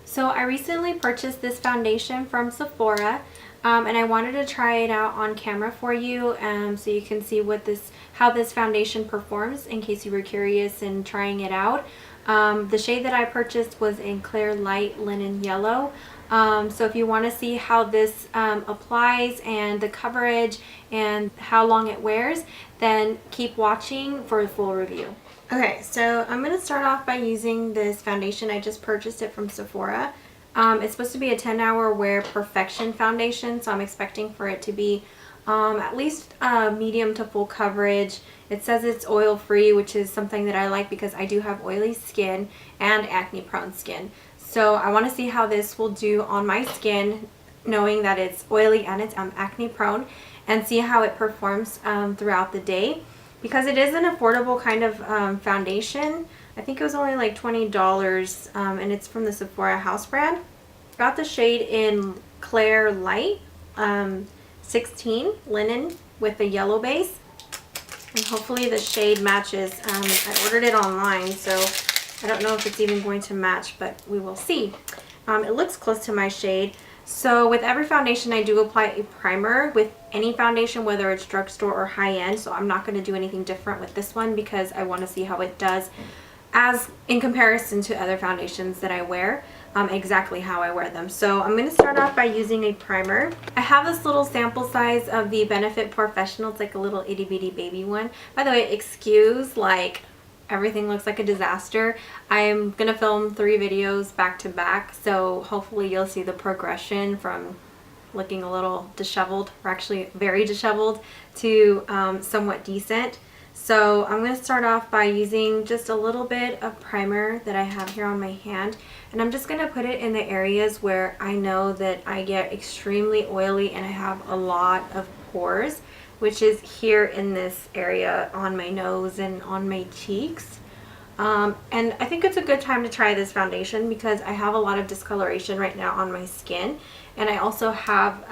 So I recently purchased this foundation from Sephora, and I wanted to try it out on camera for you, so you can see how this foundation performs in case you were curious in trying it out. The shade that I purchased was in Clear Light Linen Yellow. So if you want to see how this applies and the coverage and how long it wears, then keep watching for a full review. Okay, so I'm going to start off by using this foundation. I just purchased it from Sephora. It's supposed to be a 10-hour wear perfection foundation, so I'm expecting for it to be at least medium to full coverage. It says it's oil free, which is something that I like because I do have oily skin and acne prone skin. So I want to see how this will do on my skin, knowing that it's oily and it's acne prone, and see how it performs throughout the day. Because it is an affordable kind of foundation. I think it was only like $20, and it's from the Sephora house brand. Got the shade in Clear Light 16 Linen with a yellow base, and hopefully the shade matches. I ordered it online, so I don't know if it's even going to match, but we will see. It looks close to my shade. So with every foundation, I do apply a primer with any foundation, whether it's drugstore or high-end. So I'm not going to do anything different with this one because I want to see how it does as in comparison to other foundations that I wear, exactly how I wear them. So I'm going to start off by using a primer. I have this little sample size of the Benefit Professional. It's like a little itty bitty baby one. By the way, excuse like everything looks like a disaster. I'm gonna film 3 videos back to back, so hopefully you'll see the progression from looking a little disheveled, or actually very disheveled, to somewhat decent. So I'm going to start off by using just a little bit of primer that I have here on my hand, and I'm just going to put it in the areas where I know that I get extremely oily and I have a lot of pores, which is here in this area on my nose and on my cheeks. And I think it's a good time to try this foundation because I have a lot of discoloration right now on my skin, and I also have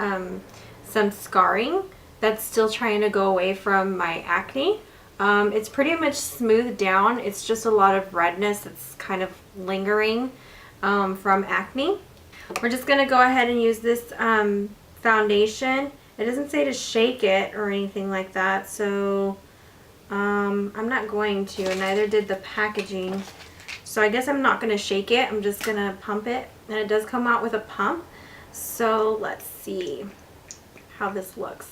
some scarring that's still trying to go away from my acne. It's pretty much smoothed down. It's just a lot of redness that's kind of lingering from acne. We're just going to go ahead and use this foundation. It doesn't say to shake it or anything like that, so I'm not going to, and neither did the packaging. So I guess I'm not going to shake it. I'm just going to pump it, and it does come out with a pump. So let's see how this looks.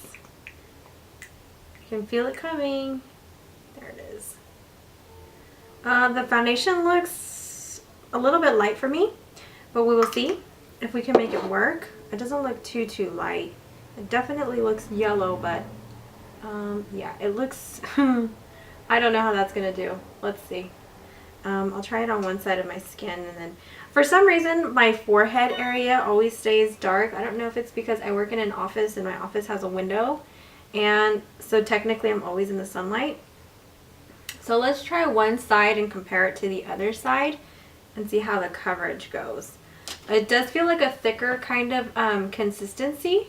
You can feel it coming. There it is. The foundation looks a little bit light for me, but we will see if we can make it work. It doesn't look too light. It definitely looks yellow, but yeah, it looks I don't know how that's gonna do. Let's see. I'll try it on one side of my skin, and then for some reason my forehead area always stays dark. I don't know if it's because I work in an office and my office has a window, and so technically I'm always in the sunlight. So let's try one side and compare it to the other side and see how the coverage goes. It does feel like a thicker kind of consistency.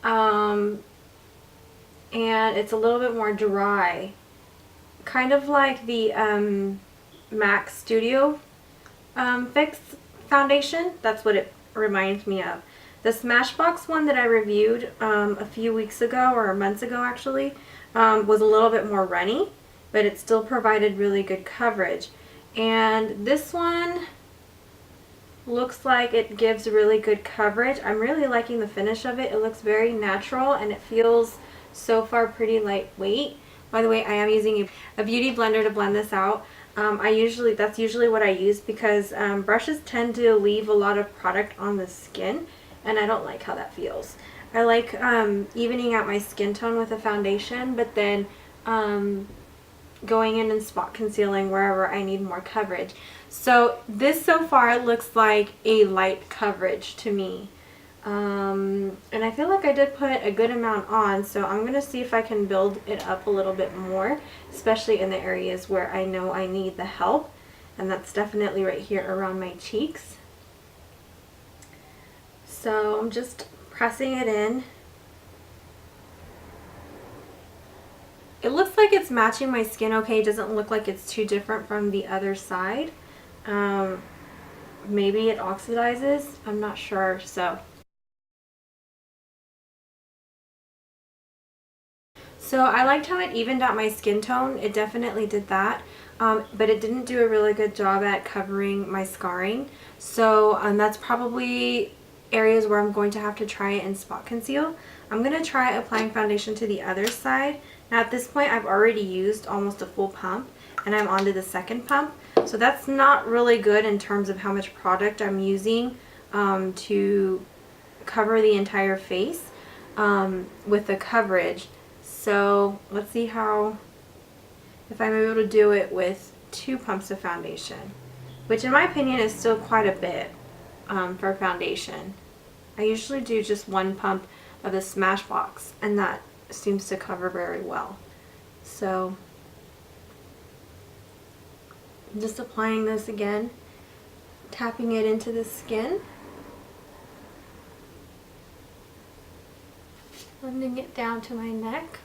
And it's a little bit more dry, kind of like the MAC Studio Fix foundation. That's what it reminds me of. The Smashbox one that I reviewed a few weeks ago, or months ago actually, was a little bit more runny, but it still provided really good coverage. And this one looks like it gives really good coverage. I'm really liking the finish of it. It looks very natural, and it feels so far pretty lightweight. By the way, I am using a beauty blender to blend this out. That's usually what I use because brushes tend to leave a lot of product on the skin, and I don't like how that feels. I like evening out my skin tone with a foundation, but then going in and spot concealing wherever I need more coverage. So this so far looks like a light coverage to me. And I feel like I did put a good amount on, so I'm going to see if I can build it up a little bit more, especially in the areas where I know I need the help, and that's definitely right here around my cheeks. So I'm just pressing it in. It looks like it's matching my skin okay. It doesn't look like it's too different from the other side. maybe it oxidizes. I'm not sure. So I liked how it evened out my skin tone. It definitely did that. But it didn't do a really good job at covering my scarring. So that's probably areas where I'm going to have to try it and spot conceal. I'm going to try applying foundation to the other side. Now at this point I've already used almost a full pump and I'm on to the second pump. So that's not really good in terms of how much product I'm using to cover the entire face with the coverage. So let's see if I'm able to do it with 2 pumps of foundation, which in my opinion is still quite a bit for foundation. I usually do just 1 pump of the Smashbox and that seems to cover very well. So I'm just applying this again, tapping it into the skin, blending it down to my neck.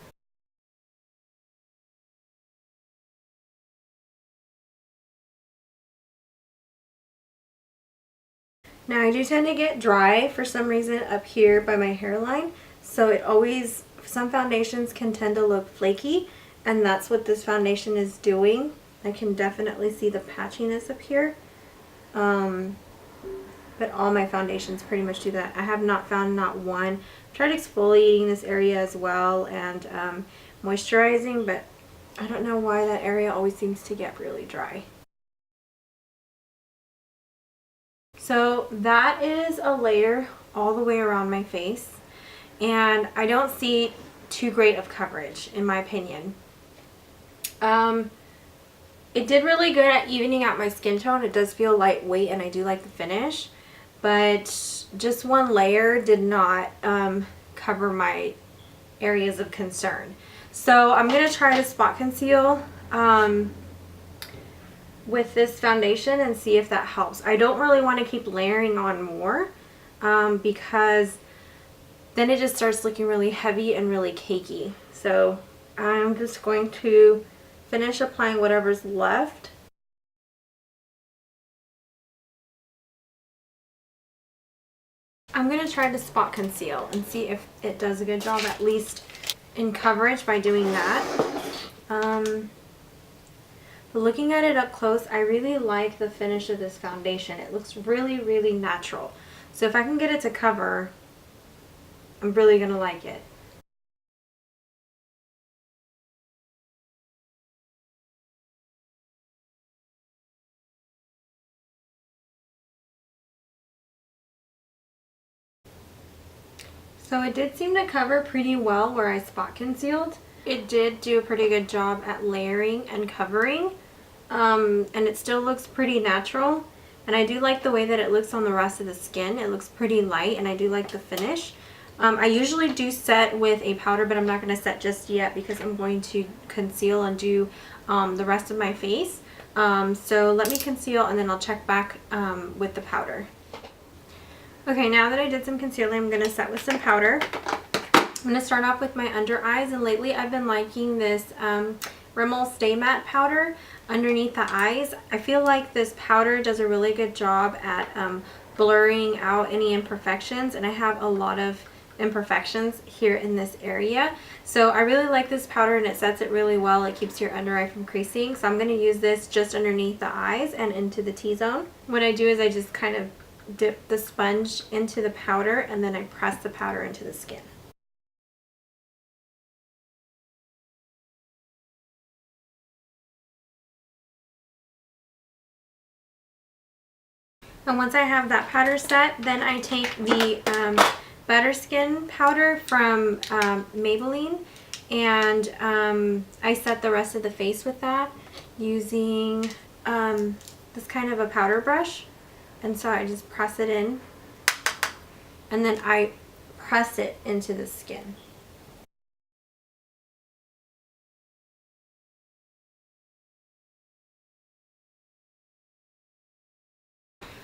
Now I do tend to get dry for some reason up here by my hairline, so it always, some foundations can tend to look flaky, and that's what this foundation is doing. I can definitely see the patchiness up here, but all my foundations pretty much do that. I have not found not one. I've tried exfoliating this area as well and moisturizing, but I don't know why that area always seems to get really dry. So that is a layer all the way around my face, and I don't see too great of coverage in my opinion. It did really good at evening out my skin tone. It does feel lightweight and I do like the finish, but just one layer did not cover my areas of concern. So I'm going to try to spot conceal with this foundation and see if that helps. I don't really want to keep layering on more because then it just starts looking really heavy and really cakey. So I'm just going to finish applying whatever's left. I'm going to try to spot conceal and see if it does a good job at least in coverage by doing that. But looking at it up close, I really like the finish of this foundation. It looks really, really natural. So if I can get it to cover, I'm really going to like it. So it did seem to cover pretty well where I spot concealed. It did do a pretty good job at layering and covering, and it still looks pretty natural. And I do like the way that it looks on the rest of the skin. It looks pretty light and I do like the finish. I usually do set with a powder, but I'm not going to set just yet because I'm going to conceal and do the rest of my face. So let me conceal and then I'll check back with the powder. Okay, now that I did some concealing, I'm going to set with some powder. I'm going to start off with my under eyes, and lately I've been liking this Rimmel Stay Matte powder underneath the eyes. I feel like this powder does a really good job at blurring out any imperfections, and I have a lot of imperfections here in this area. So I really like this powder and it sets it really well. It keeps your under eye from creasing. So I'm going to use this just underneath the eyes and into the T-zone. What I do is I just kind of dip the sponge into the powder and then I press the powder into the skin. And once I have that powder set, then I take the Better Skin powder from Maybelline, and I set the rest of the face with that using this kind of a powder brush. And so I just press it in, and then I press it into the skin.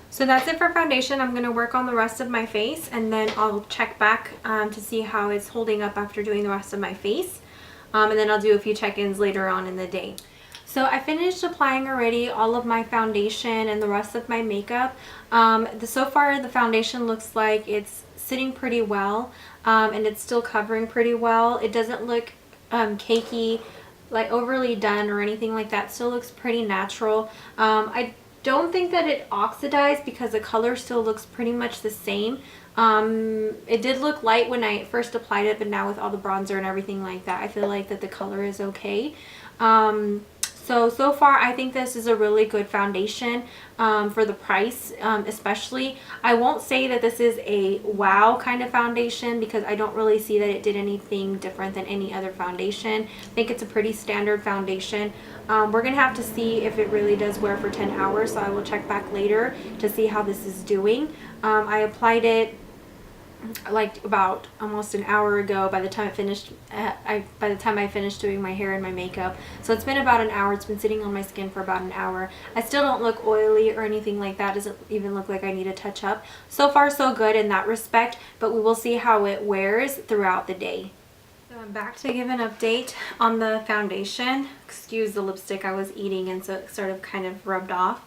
So that's it for foundation. I'm going to work on the rest of my face and then I'll check back to see how it's holding up after doing the rest of my face. And then I'll do a few check-ins later on in the day. So I finished applying already all of my foundation and the rest of my makeup. So far the foundation looks like it's sitting pretty well, and it's still covering pretty well. It doesn't look cakey, like overly done or anything like that. It still looks pretty natural. I don't think that it oxidized because the color still looks pretty much the same. It did look light when I first applied it, but now with all the bronzer and everything like that, I feel like that the color is okay. So far I think this is a really good foundation for the price, especially. I won't say that this is a wow kind of foundation because I don't really see that it did anything different than any other foundation. I think it's a pretty standard foundation. We're gonna have to see if it really does wear for 10 hours, so I will check back later to see how this is doing. I applied it like about almost an hour ago by the time I finished doing my hair and my makeup. So it's been about an hour. It's been sitting on my skin for about an hour. I still don't look oily or anything like that. Doesn't even look like I need a touch up. So far so good in that respect, but we will see how it wears throughout the day. So I'm back to give an update on the foundation. Excuse the lipstick I was eating, and so it sort of kind of rubbed off.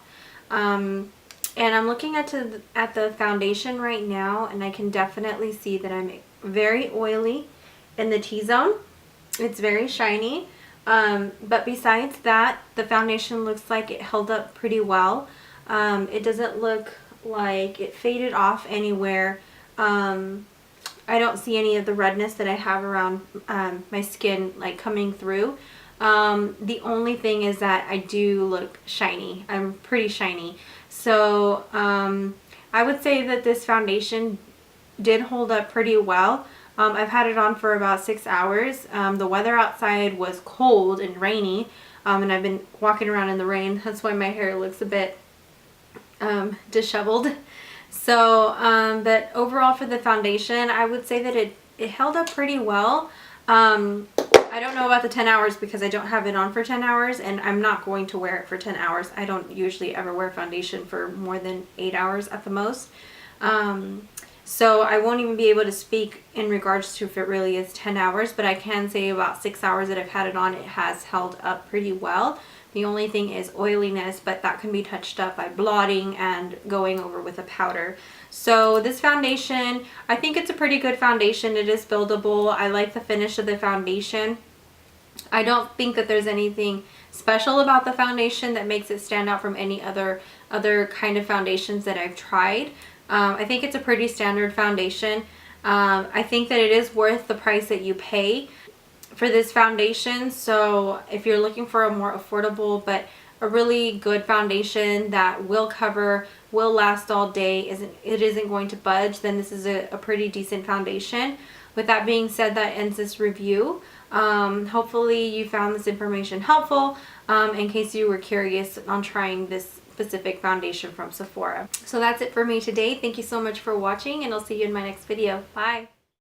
And I'm looking at the foundation right now, and I can definitely see that I'm very oily in the T-zone. It's very shiny. But besides that, the foundation looks like it held up pretty well. It doesn't look like it faded off anywhere. I don't see any of the redness that I have around my skin like coming through. The only thing is that I do look shiny. I'm pretty shiny. So I would say that this foundation did hold up pretty well. I've had it on for about 6 hours. The weather outside was cold and rainy, and I've been walking around in the rain. That's why my hair looks a bit disheveled. So, but overall for the foundation, I would say that it held up pretty well. I don't know about the 10 hours because I don't have it on for 10 hours, and I'm not going to wear it for 10 hours. I don't usually ever wear foundation for more than 8 hours at the most. So I won't even be able to speak in regards to if it really is 10 hours, but I can say about 6 hours that I've had it on, it has held up pretty well. The only thing is oiliness, but that can be touched up by blotting and going over with a powder. So this foundation, I think it's a pretty good foundation. It is buildable. I like the finish of the foundation. I don't think that there's anything special about the foundation that makes it stand out from any other kind of foundations that I've tried. I think it's a pretty standard foundation. I think that it is worth the price that you pay for this foundation. So if you're looking for a more affordable but a really good foundation that will cover, will last all day, it isn't going to budge, then this is a pretty decent foundation. With that being said, that ends this review. Hopefully you found this information helpful in case you were curious on trying this specific foundation from Sephora. So that's it for me today. Thank you so much for watching, and I'll see you in my next video. Bye!